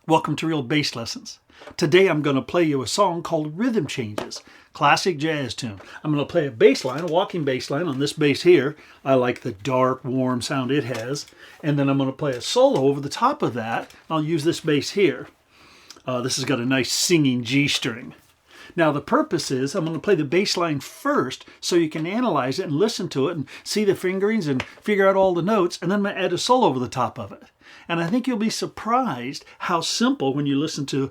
Welcome to Real Bass Lessons. Today I'm going to play you a song called Rhythm Changes, classic jazz tune. I'm going to play a bass line, a walking bass line on this bass here. I like the dark, warm sound it has. And then I'm going to play a solo over the top of that. I'll use this bass here. This has got a nice singing G string. Now the purpose is I'm going to play the bass line first so you can analyze it and listen to it and see the fingerings and figure out all the notes, and then I'm going to add a solo over the top of it. And I think you'll be surprised how simple, when you listen to,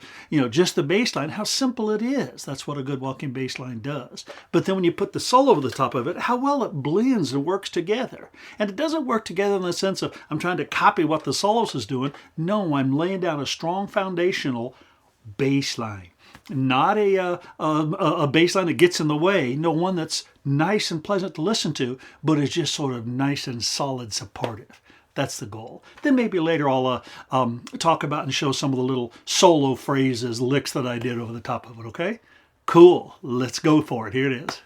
just the bass line, how simple it is. That's what a good walking bass line does. But then when you put the solo over the top of it, how well it blends and works together. And it doesn't work together in the sense of I'm trying to copy what the soloist is doing. No, I'm laying down a strong foundational bass line. Not a bass line that gets in the way. No, one that's nice and pleasant to listen to, but is just sort of nice and solid, supportive. That's the goal. Then maybe later I'll talk about and show some of the little solo phrases, licks that I did over the top of it, okay? Cool. Let's go for it. Here it is.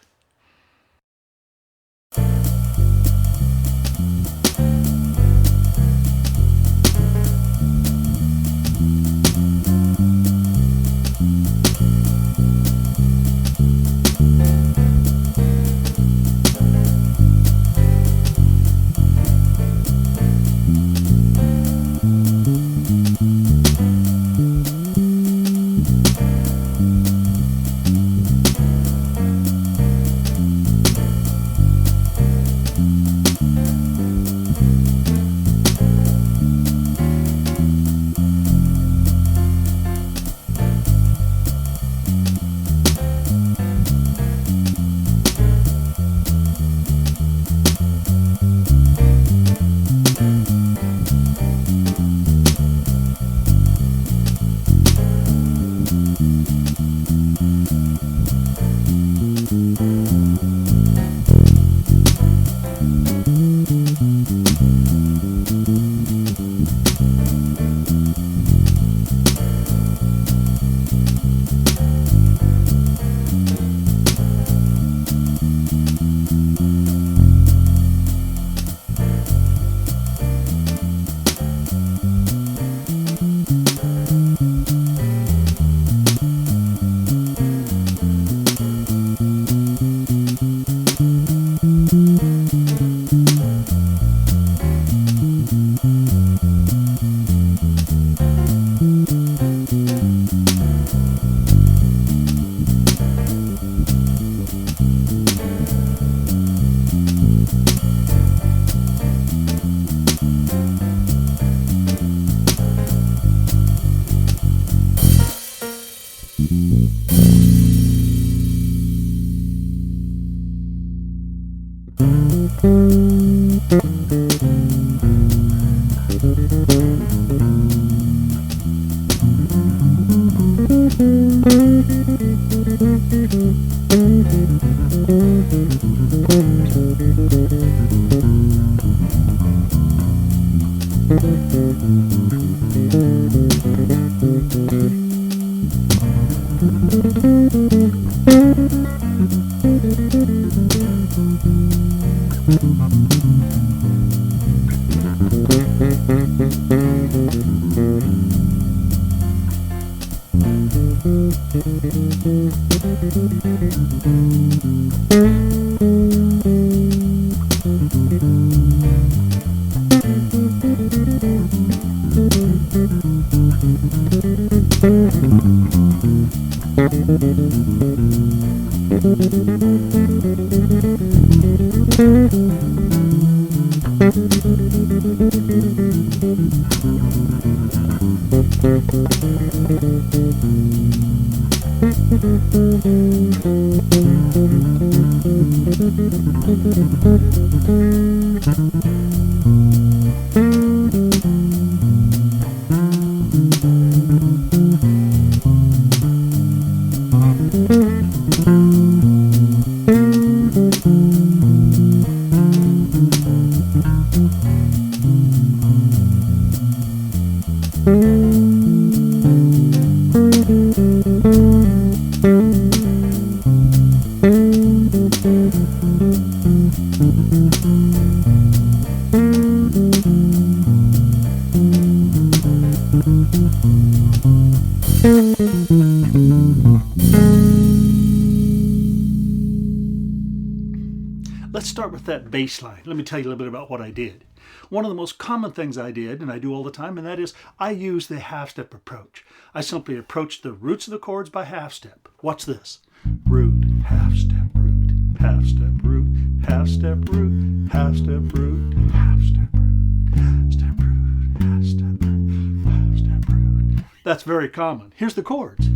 start with that bass line. Let me tell you a little bit about what I did. One of the most common things I did, and I do all the time, and that is I use the half-step approach. I simply approach the roots of the chords by half-step. Watch this. Root, half-step, root, half-step, root, half-step, root, half-step, root, half-step, root, half-step, root, half-step, root, half-step, root. That's very common. Here's the chords.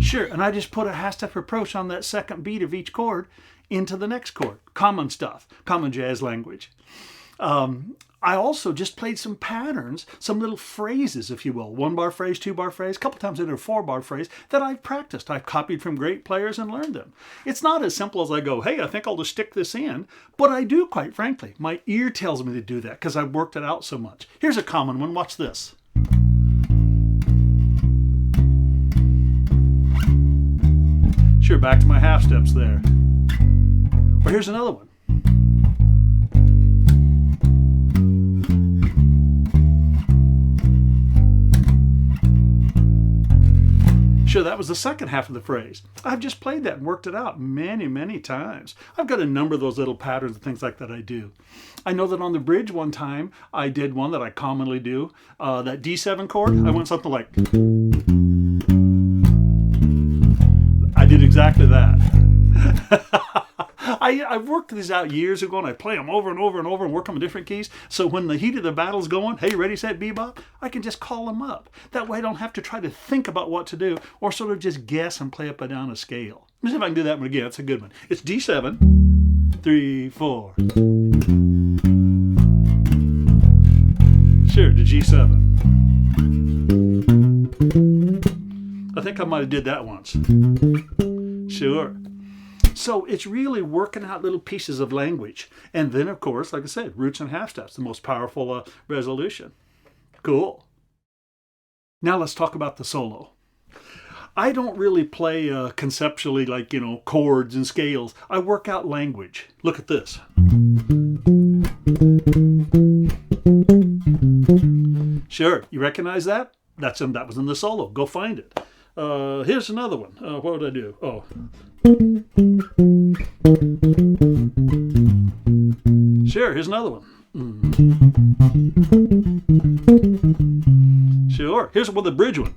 Sure, and I just put a half-step approach on that second beat of each chord into the next chord. Common stuff, common jazz language. I also just played some patterns, some little phrases, if you will. 1-bar phrase, 2-bar phrase, a couple times I did a 4-bar phrase that I've practiced. I've copied from great players and learned them. It's not as simple as I go, hey, I think I'll just stick this in, but I do, quite frankly. My ear tells me to do that because I've worked it out so much. Here's a common one. Watch this. Sure, back to my half steps there. Or here's another one. Sure, that was the second half of the phrase. I've just played that and worked it out many, many times. I've got a number of those little patterns and things like that I do. I know that on the bridge one time, I did one that I commonly do. That D7 chord, I went something like... I did exactly that. I've worked these out years ago, and I play them over and over and over and work them in different keys. So when the heat of the battle's going, hey, ready, set, bebop, I can just call them up. That way I don't have to try to think about what to do or sort of just guess and play up and down a scale. Let me see if I can do that one again. It's a good one. It's D7, 3, 4. Sure, to G7. I think I might have did that once. Sure. So it's really working out little pieces of language. And then, of course, like I said, roots and half steps, the most powerful resolution. Cool. Now let's talk about the solo. I don't really play conceptually like, chords and scales. I work out language. Look at this. Sure, you recognize that? That was in the solo. Go find it. Here's another one. What did I do? Oh. Sure, here's another one. Sure, here's the bridge one.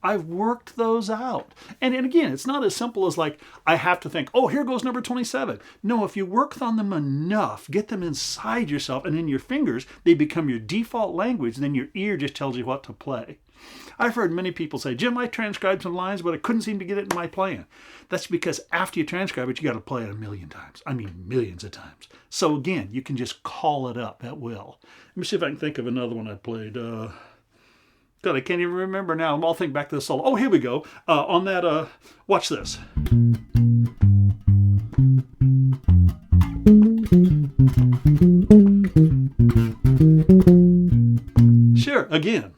I've worked those out. And again, it's not as simple as like, I have to think, oh, here goes number 27. No, if you work on them enough, get them inside yourself and in your fingers, they become your default language, and then your ear just tells you what to play. I've heard many people say, Jim, I transcribed some lines, but I couldn't seem to get it in my playing. That's because after you transcribe it, you got to play it a million times. I mean, millions of times. So again, you can just call it up at will. Let me see if I can think of another one I played. God, I can't even remember now. I'll think back to the solo. Oh, here we go. On that, watch this. Sure, again.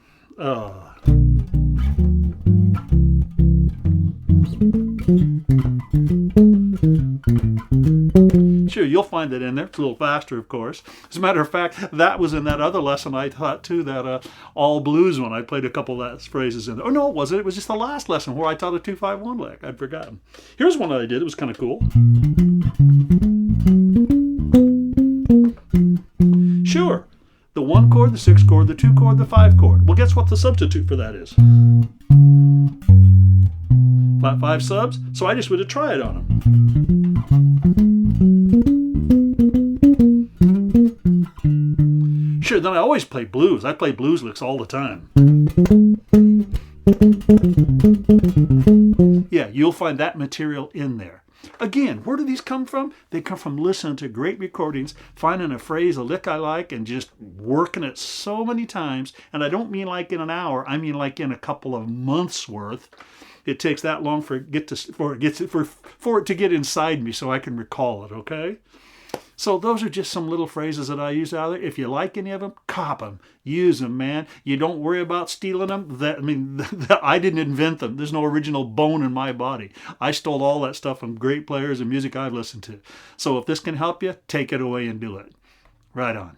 Sure, you'll find it in there. It's a little faster, of course. As a matter of fact, that was in that other lesson I taught too, that all blues one. I played a couple of those phrases in there. Oh, no, it wasn't. It was just the last lesson where I taught a 2-5-1 lick. I'd forgotten. Here's one that I did. It was kind of cool. Sure. The 1 chord, the 6 chord, the 2 chord, the 5 chord. Well, guess what the substitute for that is? Flat 5 subs. So I just would have tried it on them. Sure, then I always play blues. I play blues licks all the time. Yeah, you'll find that material in there. Again, where do these come from? They come from listening to great recordings, finding a phrase, a lick I like, and just working it so many times. And I don't mean like in an hour. I mean like in a couple of months worth. It takes that long for it to get inside me so I can recall it, okay? So those are just some little phrases that I use out there. If you like any of them, cop them. Use them, man. You don't worry about stealing them. I didn't invent them. There's no original bone in my body. I stole all that stuff from great players and music I've listened to. So if this can help you, take it away and do it. Right on.